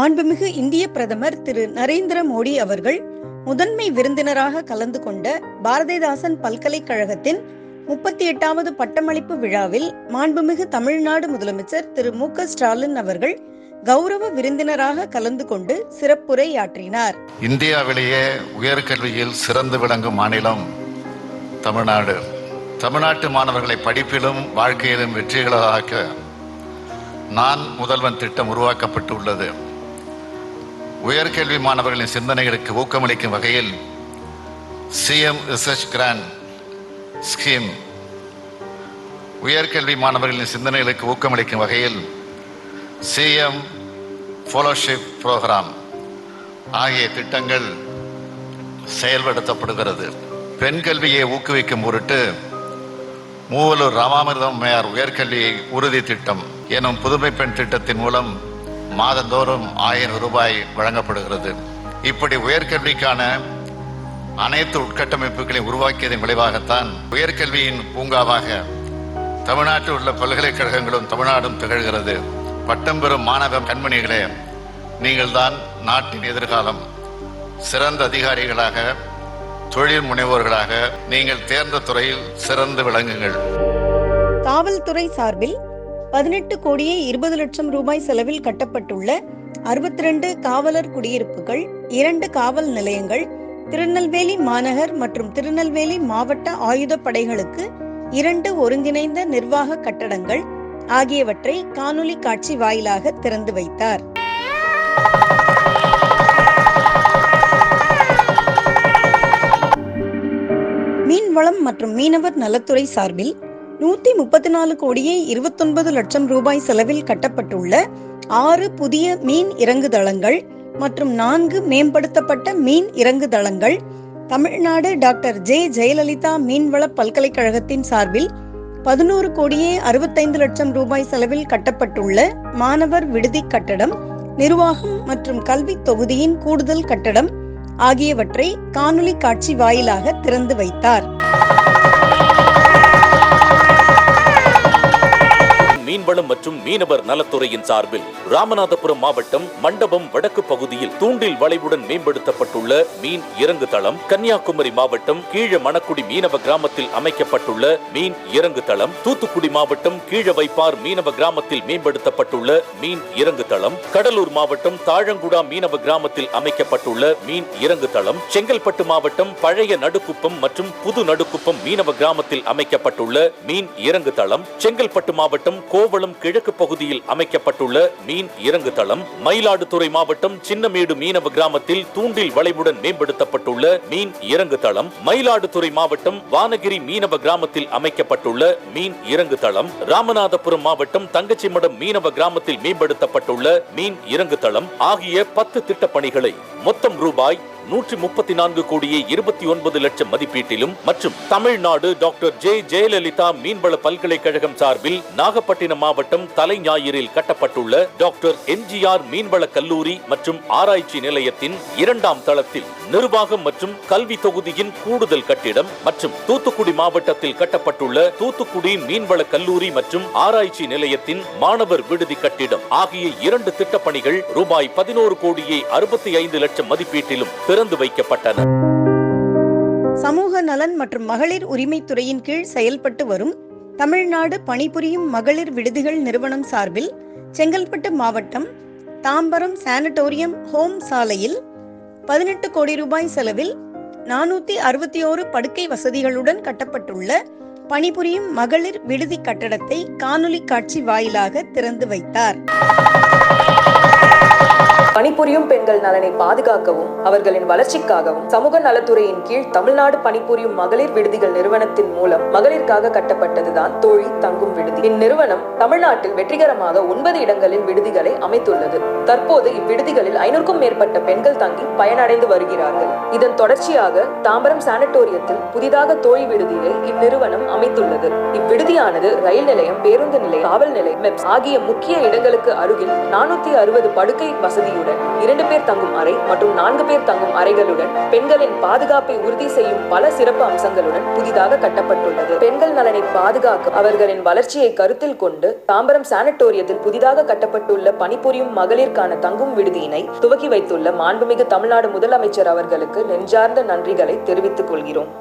மாண்புமிகு இந்திய பிரதமர் திரு நரேந்திர மோடி அவர்கள் முதன்மை விருந்தினராக கலந்து கொண்ட பாரதிதாசன் பல்கலைக்கழகத்தின் 38வது பட்டமளிப்பு விழாவில் மாண்புமிகு தமிழ்நாடு முதலமைச்சர் திரு மு.க. ஸ்டாலின் அவர்கள் கௌரவ விருந்தினராக கலந்து கொண்டு சிறப்புரையாற்றினார். இந்தியாவிலேயே உயர்கல்வியில் சிறந்து விளங்கும் மாநிலம் தமிழ்நாடு. தமிழ்நாட்டு மாணவர்களை படிப்பிலும் வாழ்க்கையிலும் வெற்றிகளாக்க நான் முதல்வன் திட்டம் உருவாக்கப்பட்டுள்ளது. உயர்கல்வி மாணவர்களின் சிந்தனைகளுக்கு ஊக்கமளிக்கும் வகையில் சிஎம் ரிசர்ச் கிராண்ட் ஸ்கீம், உயர்கல்வி மாணவர்களின் சிந்தனைகளுக்கு ஊக்கமளிக்கும் வகையில் சிஎம் ஃபெலோஷிப் புரோகிராம் ஆகிய திட்டங்கள் செயல்படுத்தப்படுகிறது. பெண் கல்வியை ஊக்குவிக்கும் பொருட்டு மூவலூர் ராமாமிர்தம் அம்மையார் உயர்கல்வி உறுதி திட்டம் எனும் புதுமை பெண் திட்டத்தின் மூலம் மாதந்தோறும் 1000 ரூபாய் வழங்கப்படுகிறது. இப்படி உயர்கல்விக்கான அனைத்து உட்கட்டமைப்புகளை உருவாக்கியதன் விளைவாகத்தான் உயர்கல்வியின் பூங்காவாக தமிழ்நாட்டில் உள்ள பல்கலைக்கழகங்களும் தமிழ்நாடும் திகழ்கிறது. பட்டம் பெறும் மாணவ கண்மணிகளே, நீங்கள் தான் நாட்டின் எதிர்காலம். சிறந்த அதிகாரிகளாக, தொழில் முனைவோர்களாக நீங்கள் தேர்ந்த துறையில் சிறந்து விளங்குங்கள். காவல்துறை சார்பில் 18 கோடியே 20 லட்சம் ரூபாய் செலவில் கட்டப்பட்டுள்ள 62 காவலர் குடியிருப்புகள், 2 காவல் நிலையங்கள், திருநெல்வேலி மாநகர் மற்றும் திருநெல்வேலி மாவட்ட ஆயுதப்படைகளுக்கு 2 ஒருங்கிணைந்த நிர்வாக கட்டடங்கள் ஆகியவற்றை காணொலி காட்சி வாயிலாக திறந்து வைத்தார். மீன்வளம் மற்றும் மீனவர் நலத்துறை சார்பில் 134 கோடியே 29 லட்சம் ரூபாய் செலவில் கட்டப்பட்டுள்ள 6 புதிய மீன் இறங்குதளங்கள் மற்றும் 4 மேம்படுத்தப்பட்ட மீன் இறங்குதளங்கள் தமிழ்நாடு டாக்டர் ஜே. ஜெயலலிதா மீன்வள பல்கலைக்கழகத்தின் சார்பில் 11 கோடியே 65 லட்சம் ரூபாய் செலவில் கட்டப்பட்டுள்ள மாணவர் விடுதி கட்டடம், நிர்வாகம் மற்றும் கல்வி தொகுதியின் கூடுதல் கட்டடம் ஆகியவற்றை காணொலி காட்சி வாயிலாக திறந்து வைத்தார். மீன்வளம் மற்றும் மீனவர் நலத்துறையின் சார்பில் ராமநாதபுரம் மாவட்டம் மண்டபம் வடக்கு பகுதியில் தூண்டில் வளைவுடன் மேம்படுத்தப்பட்டுள்ள மீன் இறங்கு தளம், கன்னியாகுமரி மாவட்டம் கீழ மணக்குடி மீனவ கிராமத்தில் அமைக்கப்பட்டுள்ள மீன் இறங்கு தளம், தூத்துக்குடி மாவட்டம் கீழ வைப்பார் மீனவ கிராமத்தில் மேம்படுத்தப்பட்டுள்ள மீன் இறங்கு தளம், கடலூர் மாவட்டம் தாழங்குடா மீனவ கிராமத்தில் அமைக்கப்பட்டுள்ள மீன் இறங்கு தளம், செங்கல்பட்டு மாவட்டம் பழைய நடுக்குப்பம் மற்றும் புது நடுக்குப்பம் மீனவ கிராமத்தில் அமைக்கப்பட்டுள்ள மீன் இறங்கு தளம், செங்கல்பட்டு மாவட்டம் கோவளம் கிழக்கு பகுதியில் அமைக்கப்பட்டுள்ள மீன் இறங்கு தளம், மயிலாடுதுறை மாவட்டம் சின்னமேடு மீனவ கிராமத்தில் தூண்டில் வளைவுடன் மேம்படுத்தப்பட்டுள்ள மீன் இறங்கு தளம், மயிலாடுதுறை மாவட்டம் வானகிரி மீனவ கிராமத்தில் அமைக்கப்பட்டுள்ள மீன் இறங்கு தளம், ராமநாதபுரம் மாவட்டம் தங்கச்சிமடம் மீனவ கிராமத்தில் மேம்படுத்தப்பட்டுள்ள மீன் இறங்கு தளம் ஆகிய 10 திட்டப்பணிகளை மொத்தம் ரூபாய் 134 கோடியே 29 லட்சம் மதிப்பீட்டிலும் மற்றும் தமிழ்நாடு டாக்டர் ஜே. ஜெயலலிதா மீன்வள பல்கலைக்கழகம் சார்பில் நாகப்பட்டினம் மாவட்டம் தலைஞாயிறில் கட்டப்பட்டுள்ள டாக்டர் எம்ஜிஆர் மீன்வள கல்லூரி மற்றும் ஆராய்ச்சி நிலையத்தின் 2ஆம் தளத்தில் நிர்வாகம் மற்றும் கல்வி தொகுதியின் கூடுதல் கட்டிடம் மற்றும் தூத்துக்குடி மாவட்டத்தில் கட்டப்பட்டுள்ள தூத்துக்குடி மீன்வள கல்லூரி மற்றும் ஆராய்ச்சி நிலையத்தின் மாணவர் விடுதி கட்டிடம் ஆகிய 2 திட்டப்பணிகள் ரூபாய் 11 கோடியே 65 லட்சம் மதிப்பீட்டிலும் திறந்து வைக்கப்பட்டன. சமூக நலன் மற்றும் மகளிர் உரிமைத்துறையின் கீழ் செயல்பட்டு வரும் தமிழ்நாடு பணிபுரியும் மகளிர் விடுதிகள் நிறுவனம் சார்பில் செங்கல்பட்டு மாவட்டம் தாம்பரம் சானிட்டோரியம் ஹோம் சாலையில் 18 கோடி ரூபாய் செலவில் 461 படுக்கை வசதிகளுடன் கட்டப்பட்டுள்ள பணிபுரியும் மகளிர் விடுதி கட்டடத்தை காணொலி காட்சி வாயிலாக திறந்து வைத்தார். பணிபுரியும் பெண்கள் நலனை பாதுகாக்கவும் அவர்களின் வளர்ச்சிக்காகவும் சமூக நலத்துறையின் கீழ் தமிழ்நாடு பணிபுரியும் மகளிர் விடுதிகள் நிறுவனத்தின் மூலம் மகளிருக்காக கட்டப்பட்டதுதான் தோழி தங்கும் விடுதி. இந்நிறுவனம் தமிழ்நாட்டில் வெற்றிகரமாக 9 இடங்களில் விடுதிகளை அமைத்துள்ளது. தற்போது இவ்விடுதிகளில் 500க்கும் மேற்பட்ட பெண்கள் தங்கி பயனடைந்து வருகிறார்கள். இதன் தொடர்ச்சியாக தாம்பரம் சானிட்டோரியத்தில் புதிதாக தோழி விடுதியை இந்நிறுவனம் அமைத்துள்ளது. இவ்விடுதியானது ரயில் நிலையம், பேருந்து நிலையம், காவல் நிலையம், மெப்ஸ் ஆகிய முக்கிய இடங்களுக்கு அருகில் 460 படுக்கை வசதியுடன் வசதியுடன் 2 பேர் தங்கும் அறை மற்றும் 4 பேர் தங்கும் அறைகளுடன் பெண்களின் பாதுகாப்பை உறுதி செய்யும் பல சிறப்பு அம்சங்களுடன் புதிதாக கட்டப்பட்டுள்ளது. பெண்கள் நலனை பாதுகாக்க அவர்களின் வளர்ச்சியை கருத்தில் கொண்டு தாம்பரம் சானட்டோரியத்தில் புதிதாக கட்டப்பட்டுள்ள பணிபுரியும் மகளிருக்கான தங்கும் விடுதியினை துவக்கி வைத்துள்ள மாண்புமிகு தமிழ்நாடு முதலமைச்சர் அவர்களுக்கு நெஞ்சார்ந்த நன்றிகளை தெரிவித்துக் கொள்கிறோம்.